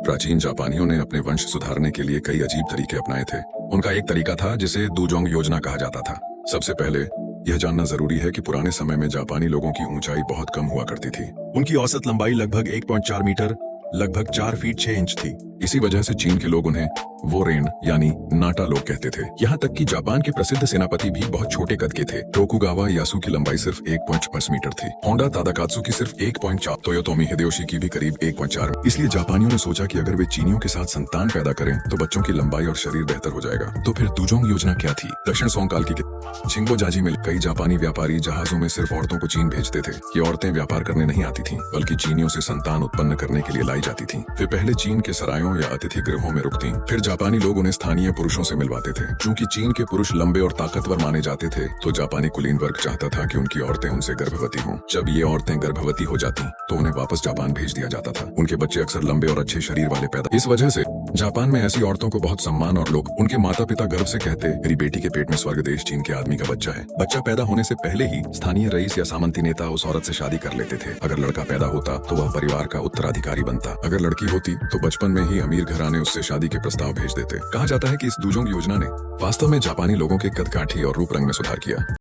प्राचीन जापानियों ने अपने वंश सुधारने के लिए कई अजीब तरीके अपनाए थे। उनका एक तरीका था जिसे दुजोंग योजना कहा जाता था। सबसे पहले यह जानना जरूरी है कि पुराने समय में जापानी लोगों की ऊंचाई बहुत कम हुआ करती थी। उनकी औसत लंबाई लगभग 1.4 मीटर, लगभग 4 फीट 6 इंच थी। इसी वजह से चीन के लोग उन्हें वोरेन यानी नाटा लोग कहते थे। यहाँ तक कि जापान के प्रसिद्ध सेनापति भी बहुत छोटे कद के थे। टोकुगावा यासु की लंबाई सिर्फ 1.5 मीटर थी। होंडा तादाकात्सु की सिर्फ 1.4, तोयोतोमी हिदेयोशी की भी करीब 1.4। इसलिए जापानियों ने सोचा कि अगर वे चीनियों के साथ संतान पैदा करें तो बच्चों की लंबाई और शरीर बेहतर हो जाएगा। तो फिर दुजोंग योजना क्या थी? दक्षिण सोंग काल की छिंगबो जाजी में कई जापानी व्यापारी जहाजों में सिर्फ औरतों को चीन भेजते थे। ये औरतें व्यापार करने नहीं आती थीं, बल्कि चीनियों से संतान उत्पन्न करने के लिए लाई जाती थीं। वे पहले चीन के सरायों या अतिथि गृहों में रुकती, फिर जापानी लोग उन्हें स्थानीय पुरुषों से मिलवाते थे। चूंकि चीन के पुरुष लंबे और ताकतवर माने जाते थे, तो जापानी कुलीन वर्ग चाहता था कि उनकी औरतें उनसे गर्भवती हों। जब ये औरतें गर्भवती हो जाती तो उन्हें वापस जापान भेज दिया जाता था। उनके बच्चे अक्सर लंबे और अच्छे शरीर वाले पैदा। इस वजह से जापान में ऐसी औरतों को बहुत सम्मान और लोग उनके माता पिता गर्व से कहते, मेरी बेटी के पेट में स्वर्ग देश चीन के आदमी का बच्चा है। बच्चा पैदा होने से पहले ही स्थानीय रईस या सामंती नेता उस औरत से शादी कर लेते थे। अगर लड़का पैदा होता तो वह परिवार का उत्तराधिकारी बनता। अगर लड़की होती तो बचपन में ही अमीर घराने उससे शादी के प्रस्ताव भेज देते। कहा जाता है कि इस दुजोंग योजना ने वास्तव में जापानी लोगों के कद काठी और रूप रंग में सुधार किया।